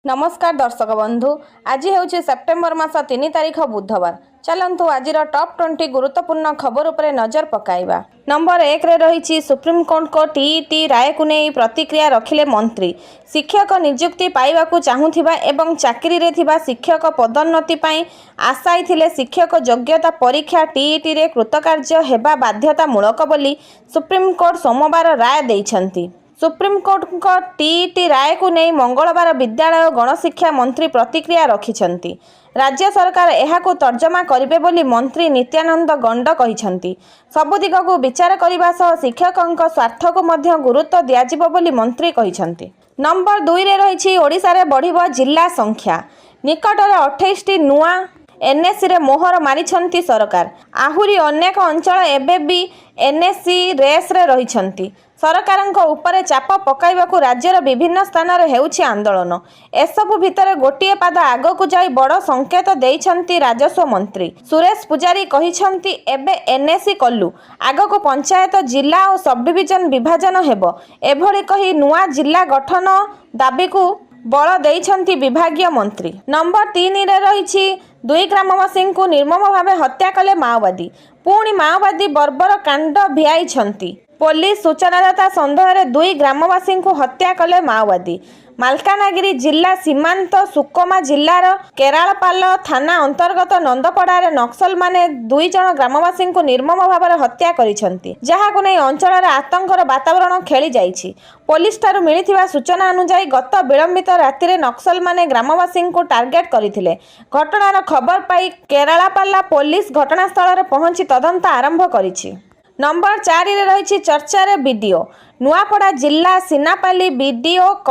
नमस्कार दर्शक बंधु आज हूँ सेप्टेम्बर मास 3 तारिख बुधवार। चलतु आज टॉप 20 गुरुत्वपूर्ण खबर उपरे नजर पकाइबा। नंबर 1 रे रही सुप्रीमकोर्ट को टीईटी राय को नहीं प्रतिक्रिया रखिले मंत्री। शिक्षक नियुक्ति पाइबाकू चाहूथिबा एवं चाकरी रे थिबा शिक्षक पदोन्नति पाई आशाई थिले शिक्षक योग्यता परीक्षा टीईटी रे कृतकार्य हेबा बाध्यतामूलक बोली सुप्रीमकोर्ट सोमवार राय दैछंती। सुप्रीमकोर्ट टीईटी राय को नहीं मंगलवार विद्यालय और गणशिक्षा मंत्री प्रतिक्रिया रखिछंती। राज्य सरकार एहाकू तर्जमा करिबे बोली मंत्री नित्यानंद गंड कहिछंती। सबु दिग को विचार करने सह शिक्षकों स्वार्थ को मध्य गुरुत्व दियाजिबो बोली मंत्री कहिछंती। नंबर 2 रे रही ओडिशा रे बढ़िबो जिला संख्या। निकटरे 28टी नुआ एनएससी रे मोहर मारिछंती सरकार। आहुरी अनेक अंचल एबे भी एनएससी रेस रे रहिछंती। सरकारଙ୍କ उपरे चाप पकाइबाकू राज्यर विभिन्न स्थान रे हेउछि आंदोलन। एसबु भितर गोटिए पाद आगकू जाई बड़ संकेत देइछंती राजस्व मंत्री सुरेश पुजारी कहिछंती एबे एनएससी कलु आगको पंचायत जिला और सब डिविजन विभाजन हेबो एभଳି कही नुआ जिला गठन दाबी को बल देइछंती विभागीय मंत्री। नंबर 3 रे रही 2 ग्रामवासी को निर्मम भावे हत्या कले माओवादी। पुणी माओवादी बर्बर कांड भियाइछंती। पुलिस सूचनादाता सन्देह रे 2 ग्रामवासी को हत्या कले माओवादी। मालकानगिरी जिला सीमांत सुकमा जिलार केरालपाल थाना अंतर्गत नंदपड़ा रे नक्सल माने 2 जन ग्रामवासी को निर्मम भाव हत्या करिसेंती, जहाकु नै अंचल रे आतंकर वातावरण खेली जाइछि। पुलिस ठारू मिलिथिबा सूचना अनुसार गत विलंबित राति रे नक्सल माने ग्रामवासी को टार्गेट करथिले। घटनार खबर पाई केरालपाला पुलिस घटनास्थल रे पहुंची तदंत आरंभ करिछि। नंबर 4 रे रही चर्चा रे वीडियो। नुआपड़ा जिला सीनापाली वीडियो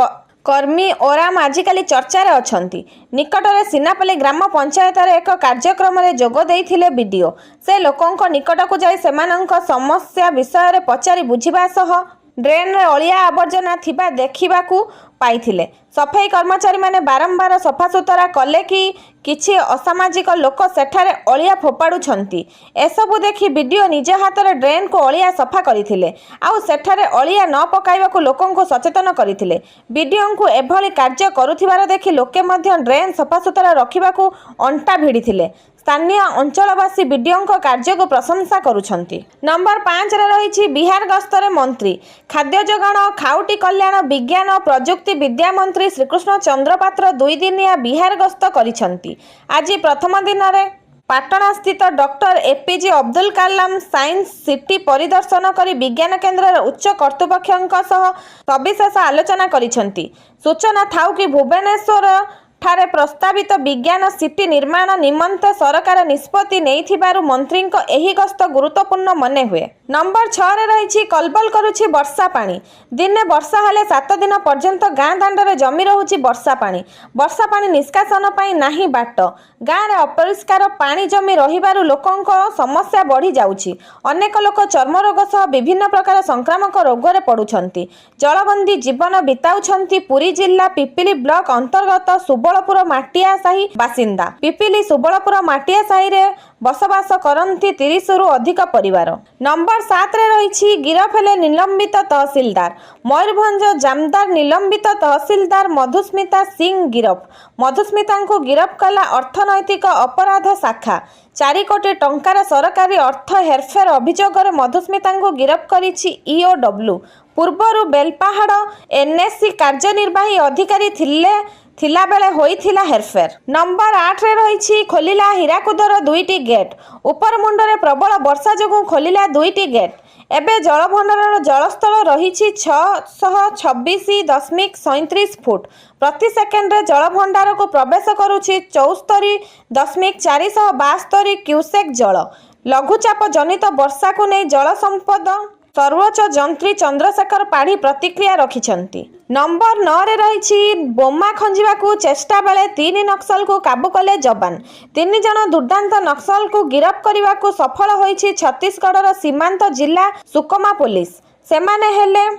कर्मी ओराम आजिकाली चर्चा रे अछंती। निकटरे सीनापाली ग्राम पंचायत रे एक कार्यक्रम रे जोग देइथिले वीडियो। से लोकंक निकट को जाई सेमानंक समस्या विषय रे पचारि बुझिबा सह ड्रेन रे अलिया आवर्जना थिबा देखिबाकू पाइथिले। सफाई कर्मचारी माने बारंबार सफासुतरा कले कि किछि असामाजिक लोक सेठारे अलिया फोपाडुछंती। एसबु देखि वीडियो निज हाथ रे ड्रेन को अलिया सफा करिथिले आउ सेठारे अलिया न पकाइबाकू लोकंको सचेतन करिथिले। वीडियो को एभली कार्य करुथिबार देखि लोके मध्य ड्रेन सफासुतरा रखिबाकू अंटा भिड़िथिले। स्थानीय अंचलवासी वीडियो कार्य को प्रशंसा करुछंती। नंबर 5 रे रही बिहार गस्तरे मंत्री। खाद्य जोगाण खाउटी कल्याण विज्ञान और प्रजुक्ति विद्या मंत्री श्रीकृष्ण चंद्र पात्र 2 दिनिया बिहार गस्त करिछंती। आज प्रथम दिन में पाटना स्थित doctor APJ Abdul Kalam science city परिदर्शन करी विज्ञान केन्द्र उच्च कर्तृपक्षों सह सविशेष आलोचना करिछंती। सूचना थाउ कि भुवनेश्वर ठारे प्रस्तावित विज्ञान सिटी निर्माण निमंते सरकार निष्पत्ति नहीं मंत्री एही गस्त गुरुत्वपूर्ण मने हुए। नंबर 6 रे रही कलबल करुछि वर्षा पानी। दिने वर्षा हेले 7 दिन पर्यंत गाँ दांडरे जमी रहुछि वर्षा पानी निष्कासन पाई नाही बाट। गाँव रे अपरिष्कार पानी जमी रहिबारु लोकंक समस्या बढ़ी जाउछि। अनेक लोक चर्म रोग सह विभिन्न प्रकार संक्रामक रोग रे पडुछंती। जलबंदी जीवन बिताउछंती पुरी जिला पिपिली ब्लॉक अंतर्गत सुबलपुर माटिया साही बासिंदा। पिपिली सुबलपुर माटिया साही रे बसवास करती 30 रु अधिक परिवार। नंबर 7 रे रही गिरफ हेले निलंबित तहसीलदार। मयूरभंज जामदार निलंबित तहसीलदार मधुस्मिता सिंह गिरफ। मधुस्मिता को गिरफ कला अर्थनैतिक अपराध शाखा। 4 कोटी टंकार सरकारी अर्थ हेरफेर अभियोग मधुस्मिता को गिरफ करिछि ईओडब्ल्यू। पूर्वर बेलपाहाड़ एनएससी कार्यनिर्वाही अधिकारी थिला बेले होइथिला हेरफेर। नंबर 8 रे रही खोलिला हीराकुदर 2टी गेट। उपर मुंडरे प्रबल वर्षा जोगु खोलिला 2टी गेट। एबे जलभंडार जलस्तर रही 626.37 फुट प्रति सेकेंड रे जलभंडार को प्रवेश करुछि 74.472 क्यूसेक जल। लघुचाप जनित वर्षा को नहीं जल संपद सर्वोच्च जंत्री चंद्रशेखर पाढ़ी प्रतिक्रिया रखिछंती। नंबर 9 रे रही बोमा खंजिबाकू चेष्टा बेले 3 नक्सल को काबू कले जवान। 3 जन दुर्दांत नक्सल को गिरफ करने सफल होइछि छत्तीसगढ़ सीमांत जिला सुकमा पुलिस। सेमाने हेले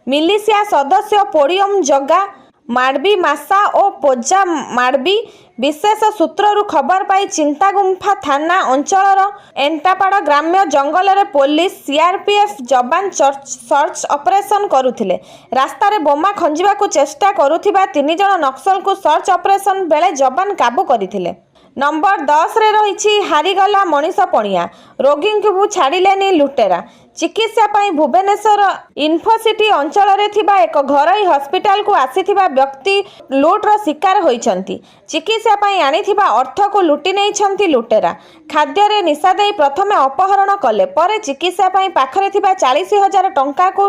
मिलिशिया सदस्य पोडियम जगा ମାଡବି ମାସା ଓ ପୋଜା ମାଡବି। ବିଶେଷ ସୂତ୍ରରୁ ଖବର ପାଇ ଚିନ୍ତାଗୁମ୍ଫା ଥାନା ଅଞ୍ଚଳର ଏଣ୍ଟାପାଡ଼ ଗ୍ରାମ୍ୟ ଜଙ୍ଗଲରେ ପୋଲିସ ସିଆରପିଏଫ୍ ଯବାନ ସର୍ଚ୍ଚ ଅପରେସନ କରୁଥିଲେ। ରାସ୍ତାରେ ବୋମା ଖଞ୍ଜିବାକୁ ଚେଷ୍ଟା କରୁଥିବା 3 ଜଣ ନକ୍ସଲଙ୍କୁ ସର୍ଚ୍ଚ ଅପରେସନ ବେଳେ ଯବାନ କାବୁ କରିଥିଲେ। ନମ୍ବର 10ରେ ରହିଛି ହାରିଗଲା ମଣିଷ ପଣିଆ, ରୋଗୀଙ୍କୁ ଛାଡ଼ିଲେନି ଲୁଟେରା। ଚିକିତ୍ସା ପାଇଁ ଭୁବନେଶ୍ୱର ଇନ୍ଫୋସିଟି ଅଞ୍ଚଳରେ ଥିବା ଏକ ଘରୋଇ ହସ୍ପିଟାଲକୁ ଆସିଥିବା ବ୍ୟକ୍ତି ଲୁଟ୍ର ଶିକାର ହୋଇଛନ୍ତି। ଚିକିତ୍ସା ପାଇଁ ଆଣିଥିବା ଅର୍ଥକୁ ଲୁଟି ନେଇଛନ୍ତି ଲୁଟେରା। ଖାଦ୍ୟରେ ନିଶା ଦେଇ ପ୍ରଥମେ ଅପହରଣ କଲେ, ପରେ ଚିକିତ୍ସା ପାଇଁ ପାଖରେ ଥିବା 40,000 ଟଙ୍କାକୁ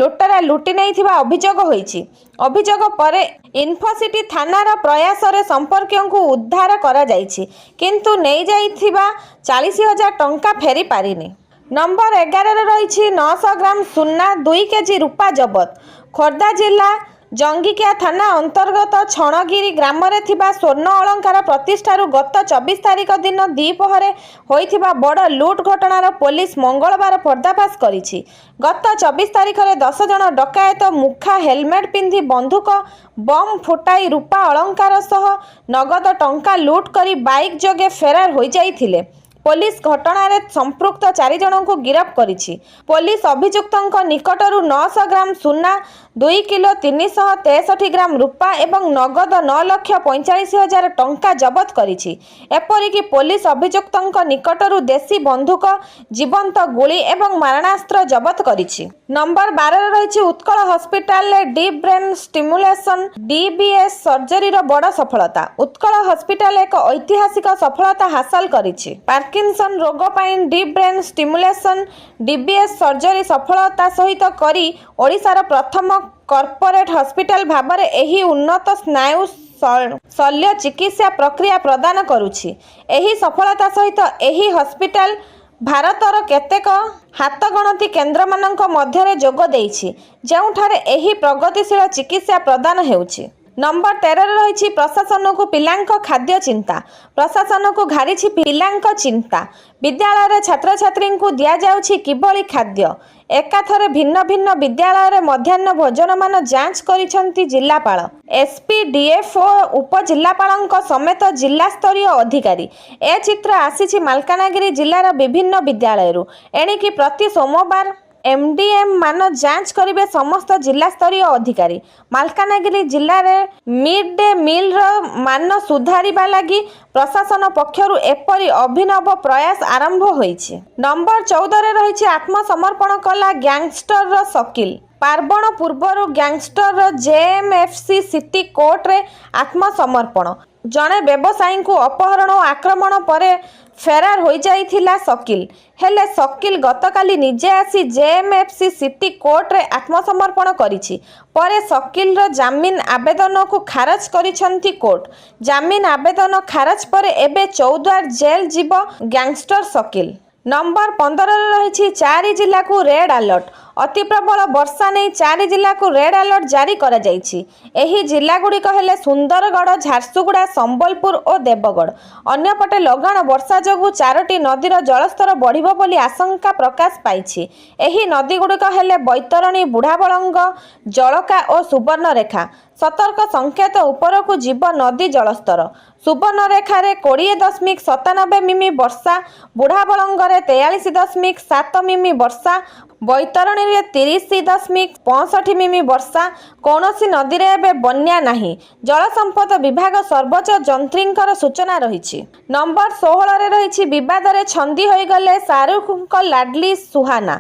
ଲୁଟେରା ଲୁଟି ନେଇଥିବା ଅଭିଯୋଗ ହୋଇଛି। ଅଭିଯୋଗ ପରେ ଇନ୍ଫୋସିଟି ଥାନାର ପ୍ରୟାସରେ ସମ୍ପର୍କୀୟଙ୍କୁ ଉଦ୍ଧାର କରାଯାଇଛି, କିନ୍ତୁ ନେଇଯାଇଥିବା 40,000 ଟଙ୍କା ଫେରି ପାରିନି। ନମ୍ବର 11ରେ ରହିଛି 900 ଗ୍ରାମ ସୁନା, 2 କେଜି ରୂପା ଜବତ। ଖୋର୍ଦ୍ଧା ଜିଲ୍ଲା ଜଙ୍ଗିକିଆ ଥାନା ଅନ୍ତର୍ଗତ ଛଣଗିରି ଗ୍ରାମରେ ଥିବା ସ୍ୱର୍ଣ୍ଣ ଅଳଙ୍କାର ପ୍ରତିଷ୍ଠାରୁ ଗତ 24 ତାରିଖ ଦିନ ଦ୍ୱିପ୍ରହରେ ହୋଇଥିବା ବଡ଼ ଲୁଟ୍ ଘଟଣାର ପୋଲିସ ମଙ୍ଗଳବାର ପର୍ଦ୍ଦାଫାଶ କରିଛି। ଗତ 24 ତାରିଖରେ 10 ଜଣ ଡକାୟତ ମୁଖା ହେଲମେଟ୍ ପିନ୍ଧି ବନ୍ଧୁକ ବମ୍ ଫୁଟାଇ ରୂପା ଅଳଙ୍କାର ସହ ନଗଦ ଟଙ୍କା ଲୁଟ୍ କରି ବାଇକ୍ ଯୋଗେ ଫେରାର ହୋଇଯାଇଥିଲେ। ପୋଲିସ ଘଟଣାରେ ସମ୍ପୃକ୍ତ 4 ଜଣଙ୍କୁ ଗିରଫ କରିଛି। ପୋଲିସ ଅଭିଯୁକ୍ତଙ୍କ ନିକଟରୁ 900 ଗ୍ରାମ ସୁନା, 2 କିଲୋ 363 ଗ୍ରାମ ରୂପା ଏବଂ ନଗଦ 9,45,000 ଟଙ୍କା ଜବତ କରିଛି। ଏପରିକି ପୋଲିସ ଅଭିଯୁକ୍ତଙ୍କ ନିକଟରୁ ଦେଶୀ ବନ୍ଧୁକ, ଜୀବନ୍ତ ଗୁଳି ଏବଂ ମାରଣାସ୍ତ୍ର ଜବତ କରିଛି। ନମ୍ବର 12ରେ ରହିଛି ଉତ୍କଳ ହସ୍ପିଟାଲରେ ଡିପ୍ ବ୍ରେନ୍ ଷ୍ଟିମୁଲେସନ DBS ସର୍ଜରୀର ବଡ଼ ସଫଳତା। ଉତ୍କଳ ହସ୍ପିଟାଲ ଏକ ଐତିହାସିକ ସଫଳତା ହାସଲ କରିଛି। ପାର୍କିନସନ ରୋଗ ପାଇଁ deep brain stimulation DBS surgery ସଫଳତା ସହିତ କରି ଓଡ଼ିଶାର ପ୍ରଥମ କର୍ପୋରେଟ ହସ୍ପିଟାଲ ଭାବରେ ଏହି ଉନ୍ନତ ସ୍ନାୟୁ ଶଲ୍ୟ ଚିକିତ୍ସା ପ୍ରକ୍ରିୟା ପ୍ରଦାନ କରୁଛି। ଏହି ସଫଳତା ସହିତ ଏହି ହସ୍ପିଟାଲ ଭାରତର କେତେକ ହାତଗଣତି କେନ୍ଦ୍ରମାନଙ୍କ ମଧ୍ୟରେ ଯୋଗ ଦେଇଛି, ଯେଉଁଠାରେ ଏହି ପ୍ରଗତିଶୀଳ ଚିକିତ୍ସା ପ୍ରଦାନ ହେଉଛି। ନମ୍ବର 13ରେ ରହିଛି ପ୍ରଶାସନକୁ ପିଲାଙ୍କ ଖାଦ୍ୟ ଚିନ୍ତା। ପ୍ରଶାସନକୁ ଘାରିଛି ପିଲାଙ୍କ ଚିନ୍ତା। ବିଦ୍ୟାଳୟରେ ଛାତ୍ରଛାତ୍ରୀଙ୍କୁ ଦିଆଯାଉଛି କିଭଳି ଖାଦ୍ୟ? ଏକାଥରେ ଭିନ୍ନ ଭିନ୍ନ ବିଦ୍ୟାଳୟରେ ମଧ୍ୟାହ୍ନ ଭୋଜନମାନ ଯାଞ୍ଚ କରିଛନ୍ତି ଜିଲ୍ଲାପାଳ, SP, DFO, ଉପଜିଲ୍ଲାପାଳଙ୍କ ସମେତ ଜିଲ୍ଲାସ୍ତରୀୟ ଅଧିକାରୀ। ଏ ଚିତ୍ର ଆସିଛି ମାଲକାନଗିରି ଜିଲ୍ଲାର ବିଭିନ୍ନ ବିଦ୍ୟାଳୟରୁ। ଏଣିକି ପ୍ରତି ସୋମବାର MDM ମାନ ଯାଞ୍ଚ କରିବେ ସମସ୍ତ ଜିଲ୍ଲାସ୍ତରୀୟ ଅଧିକାରୀ। ମାଲକାନଗିରି ଜିଲ୍ଲାରେ ମିଡ୍ ଡେ ମିଲ୍ର ମାନ ସୁଧାରିବା ଲାଗି ପ୍ରଶାସନ ପକ୍ଷରୁ ଏପରି ଅଭିନବ ପ୍ରୟାସ ଆରମ୍ଭ ହୋଇଛି। ନମ୍ବର 14ରେ ରହିଛି ଆତ୍ମସମର୍ପଣ କଲା ଗ୍ୟାଙ୍ଗଷ୍ଟର ସକିଲ। ପାର୍ବଣ ପୂର୍ବରୁ ଗ୍ୟାଙ୍ଗଷ୍ଟର JMFC ସିଟି କୋର୍ଟରେ ଆତ୍ମସମର୍ପଣ। ଜଣେ ବ୍ୟବସାୟୀଙ୍କୁ ଅପହରଣ ଓ ଆକ୍ରମଣ ପରେ ଫେରାର ହୋଇଯାଇଥିଲା ସକିଲ। ହେଲେ ସକିଲ ଗତକାଲି ନିଜେ ଆସି JMFC ସିଟି କୋର୍ଟରେ ଆତ୍ମସମର୍ପଣ କରିଛି। ପରେ ସକିଲର ଜାମିନ ଆବେଦନକୁ ଖାରଜ କରିଛନ୍ତି କୋର୍ଟ। ଜାମିନ ଆବେଦନ ଖାରଜ ପରେ ଏବେ ଚୌଦ୍ୱାର ଜେଲ୍ ଯିବ ଗ୍ୟାଙ୍ଗଷ୍ଟର ସକିଲ। ନମ୍ବର 15ରେ ରହିଛି 4 ଜିଲ୍ଲାକୁ ରେଡ୍ ଆଲର୍ଟ। ଅତି ପ୍ରବଳ ବର୍ଷା ନେଇ 4 ଜିଲ୍ଲାକୁ ରେଡ୍ ଆଲର୍ଟ ଜାରି କରାଯାଇଛି। ଏହି ଜିଲ୍ଲାଗୁଡ଼ିକ ହେଲେ ସୁନ୍ଦରଗଡ଼, ଝାରସୁଗୁଡ଼ା, ସମ୍ବଲପୁର ଓ ଦେବଗଡ଼। ଅନ୍ୟପଟେ ଲଗାଣ ବର୍ଷା ଯୋଗୁଁ 4ଟି ନଦୀର ଜଳସ୍ତର ବଢ଼ିବ ବୋଲି ଆଶଙ୍କା ପ୍ରକାଶ ପାଇଛି। ଏହି ନଦୀଗୁଡ଼ିକ ହେଲେ ବୈତରଣୀ, ବୁଢ଼ାବଳଙ୍ଗ, ଜଳକା ଓ ସୁବର୍ଣ୍ଣରେଖା। ସତର୍କ ସଂକେତ ଉପରକୁ ଯିବ ନଦୀ ଜଳସ୍ତର। ସୁବର୍ଣ୍ଣରେଖାରେ 20.97 ମିମି ବର୍ଷା, ବୁଢ଼ାବଳଙ୍ଗରେ 43.7 ମିମି ବର୍ଷା, ବୈତରଣୀରେ 30.65 ମିମି ବର୍ଷା। କୌଣସି ନଦୀରେ ଏବେ ବନ୍ୟା ନାହିଁ। ଜଳସମ୍ପଦ ବିଭାଗ ସର୍ବୋଚ୍ଚ ଯନ୍ତ୍ରୀଙ୍କର ସୂଚନା ରହିଛି। ନମ୍ବର 16ରେ ରହିଛି ବିବାଦରେ ଛନ୍ଦି ହୋଇଗଲେ ଶାହରୁଖଙ୍କ ଲାଡଲି ସୁହାନା।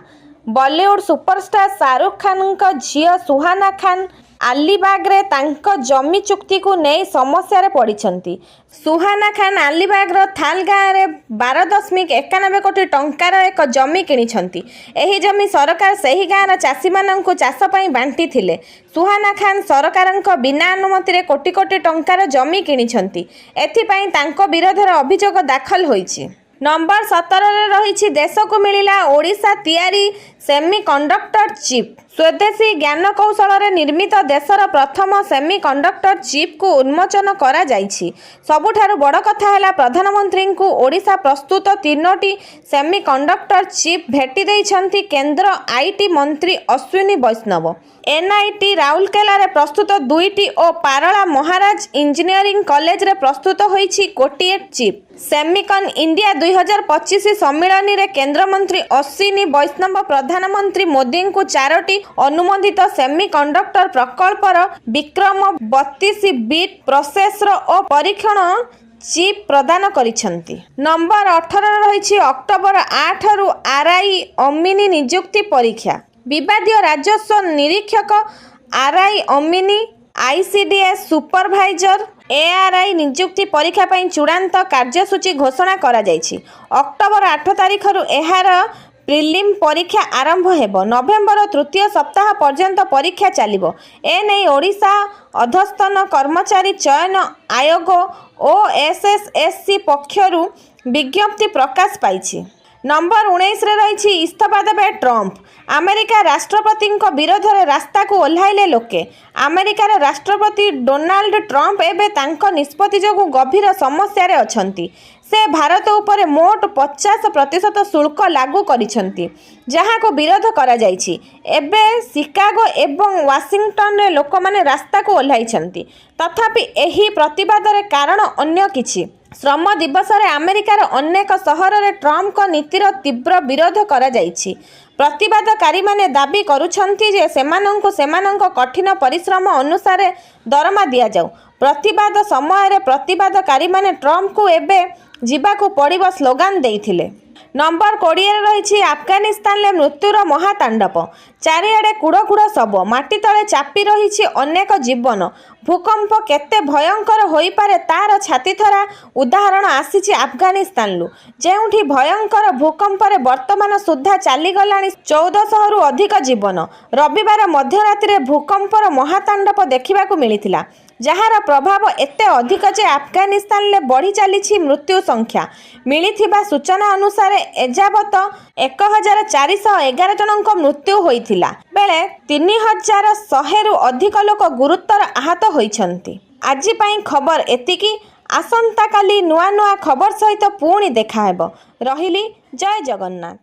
ବଲିଉଡ୍ ସୁପରଷ୍ଟାର ଶାହରୁଖ ଖାନଙ୍କ ଝିଅ ସୁହାନା ଖାନ ଆଲିବାଗରେ ତାଙ୍କ ଜମି ଚୁକ୍ତିକୁ ନେଇ ସମସ୍ୟାରେ ପଡ଼ିଛନ୍ତି। ସୁହାନା ଖାନ ଆଲିବାଗର ଥାଲ ଗାଁରେ 12.91 କୋଟି ଟଙ୍କାର ଏକ ଜମି କିଣିଛନ୍ତି। ଏହି ଜମି ସରକାର ସେହି ଗାଁର ଚାଷୀମାନଙ୍କୁ ଚାଷ ପାଇଁ ବାଣ୍ଟିଥିଲେ। ସୁହାନା ଖାନ ସରକାରଙ୍କ ବିନା ଅନୁମତିରେ କୋଟି କୋଟି ଟଙ୍କାର ଜମି କିଣିଛନ୍ତି। ଏଥିପାଇଁ ତାଙ୍କ ବିରୋଧରେ ଅଭିଯୋଗ ଦାଖଲ ହୋଇଛି। ନମ୍ବର 17ରେ ରହିଛି ଦେଶକୁ ମିଳିଲା ଓଡ଼ିଶା ତିଆରି ସେମି କଣ୍ଡକ୍ଟର ଚିପ୍। ସ୍ୱଦେଶୀ ଜ୍ଞାନକୌଶଳରେ ନିର୍ମିତ ଦେଶର ପ୍ରଥମ ସେମିକଣ୍ଡକ୍ଟର ଚିପ୍କୁ ଉନ୍ମୋଚନ କରାଯାଇଛି। ସବୁଠାରୁ ବଡ଼ କଥା ହେଲା ପ୍ରଧାନମନ୍ତ୍ରୀଙ୍କୁ ଓଡ଼ିଶା ପ୍ରସ୍ତୁତ 3ଟି ସେମିକଣ୍ଡକ୍ଟର ଚିପ୍ ଭେଟି ଦେଇଛନ୍ତି କେନ୍ଦ୍ର ଆଇଟି ମନ୍ତ୍ରୀ ଅଶ୍ୱିନୀ ବୈଷ୍ଣବ। ଏନ୍ଆଇଟି ରାଉରକେଲାରେ ପ୍ରସ୍ତୁତ 2ଟି ଓ ପାରଳା ମହାରାଜ ଇଞ୍ଜିନିୟରିଂ କଲେଜରେ ପ୍ରସ୍ତୁତ ହୋଇଛି ଗୋଟିଏ ଚିପ୍। ସେମିକନ୍ ଇଣ୍ଡିଆ 2025 ସମ୍ମିଳନୀରେ କେନ୍ଦ୍ରମନ୍ତ୍ରୀ ଅଶ୍ୱିନୀ ବୈଷ୍ଣବ ପ୍ରଧାନମନ୍ତ୍ରୀ ମୋଦିଙ୍କୁ 4ଟି ଅନୁମୋଦିତ ସେମିକଣ୍ଡକ୍ଟର ପ୍ରକଳ୍ପର ବିକ୍ରମ 32 ବିଟ୍ ପ୍ରୋସେସର ଓ ପରୀକ୍ଷଣ ଚିପ୍ ପ୍ରଦାନ କରିଛନ୍ତି। ନମ୍ବର 18 ରହିଛି ଅକ୍ଟୋବର 8ରୁ ଆର୍ଆଇ ଅମିନି ନିଯୁକ୍ତି ପରୀକ୍ଷା। ବିବାଦୀୟ ରାଜସ୍ୱ ନିରୀକ୍ଷକ, ଆର୍ଆଇ ଅମିନି, ଆଇସିଡିଏସ୍ ସୁପରଭାଇଜର, ଏଆର୍ଆଇ ନିଯୁକ୍ତି ପରୀକ୍ଷା ପାଇଁ ଚୂଡ଼ାନ୍ତ କାର୍ଯ୍ୟସୂଚୀ ଘୋଷଣା କରାଯାଇଛି। ଅକ୍ଟୋବର 8 ତାରିଖରୁ ଏହାର ପ୍ରିଲିମ୍ ପରୀକ୍ଷା ଆରମ୍ଭ ହେବ। ନଭେମ୍ବର ତୃତୀୟ ସପ୍ତାହ ପର୍ଯ୍ୟନ୍ତ ପରୀକ୍ଷା ଚାଲିବ। ଏନେଇ ଓଡ଼ିଶା ଅଧସ୍ତନ କର୍ମଚାରୀ ଚୟନ ଆୟୋଗ ଓଏସ୍ଏସ୍ଏସ୍ସି ପକ୍ଷରୁ ବିଜ୍ଞପ୍ତି ପ୍ରକାଶ ପାଇଛି। ନମ୍ବର 19ରେ ରହିଛି ଇସ୍ତଫା ଦେବେ ଟ୍ରମ୍ପ। ଆମେରିକା ରାଷ୍ଟ୍ରପତିଙ୍କ ବିରୋଧରେ ରାସ୍ତାକୁ ଓହ୍ଲାଇଲେ ଲୋକେ। ଆମେରିକାର ରାଷ୍ଟ୍ରପତି ଡୋନାଲ୍ଡ ଟ୍ରମ୍ପ ଏବେ ତାଙ୍କ ନିଷ୍ପତ୍ତି ଯୋଗୁଁ ଗଭୀର ସମସ୍ୟାରେ ଅଛନ୍ତି। ସେ ଭାରତ ଉପରେ ମୋଟ 50% ଶୁଳ୍କ ଲାଗୁ କରିଛନ୍ତି, ଯାହାକୁ ବିରୋଧ କରାଯାଇଛି। ଏବେ ଶିକାଗୋ ଏବଂ ୱାସିଂଟନରେ ଲୋକମାନେ ରାସ୍ତାକୁ ଓହ୍ଲାଇଛନ୍ତି। ତଥାପି ଏହି ପ୍ରତିବାଦର କାରଣ ଅନ୍ୟ କିଛି। ଶ୍ରମ ଦିବସରେ ଆମେରିକାର ଅନେକ ସହରରେ ଟ୍ରମ୍ପଙ୍କ ନୀତିର ତୀବ୍ର ବିରୋଧ କରାଯାଇଛି। ପ୍ରତିବାଦକାରୀମାନେ ଦାବି କରୁଛନ୍ତି ଯେ ସେମାନଙ୍କୁ ସେମାନଙ୍କ କଠିନ ପରିଶ୍ରମ ଅନୁସାରେ ଦରମା ଦିଆଯାଉ। ପ୍ରତିବାଦ ସମୟରେ ପ୍ରତିବାଦକାରୀମାନେ ଟ୍ରମ୍ପଙ୍କୁ ଏବେ ଯିବାକୁ ପଡ଼ିବ ସ୍ଲୋଗାନ ଦେଇଥିଲେ। ନମ୍ବର 20ରେ ରହିଛି ଆଫଗାନିସ୍ତାନରେ ମୃତ୍ୟୁର ମହାତାଣ୍ଡବ। ଚାରିଆଡ଼େ କୁଡ଼ କୁଡ଼ ଶବ, ମାଟି ତଳେ ଚାପି ରହିଛି ଅନେକ ଜୀବନ। ଭୂକମ୍ପ କେତେ ଭୟଙ୍କର ହୋଇପାରେ ତାର ଛାତିଥରା ଉଦାହରଣ ଆସିଛି ଆଫଗାନିସ୍ତାନରୁ, ଯେଉଁଠି ଭୟଙ୍କର ଭୂକମ୍ପରେ ବର୍ତ୍ତମାନ ସୁଦ୍ଧା ଚାଲିଗଲାଣି 1400ରୁ ଅଧିକ ଜୀବନ। ରବିବାର ମଧ୍ୟରାତ୍ରିରେ ଭୂକମ୍ପର ମହାତାଣ୍ଡବ ଦେଖିବାକୁ ମିଳିଥିଲା, ଯାହାର ପ୍ରଭାବ ଏତେ ଅଧିକ ଯେ ଆଫଗାନିସ୍ତାନରେ ବଢ଼ି ଚାଲିଛି ମୃତ୍ୟୁ ସଂଖ୍ୟା। ମିଳିଥିବା ସୂଚନା ଅନୁସାରେ ଏଯାବତ 1411 ଜଣଙ୍କ ମୃତ୍ୟୁ ହୋଇଥିଲା ବେଳେ 3100ରୁ ଅଧିକ ଲୋକ ଗୁରୁତର ଆହତ ହୋଇଛନ୍ତି। ଆଜି ପାଇଁ ଖବର ଏତିକି। ଆସନ୍ତାକାଲି ନୂଆ ନୂଆ ଖବର ସହିତ ପୁଣି ଦେଖାହେବ। ରହିଲି, ଜୟ ଜଗନ୍ନାଥ।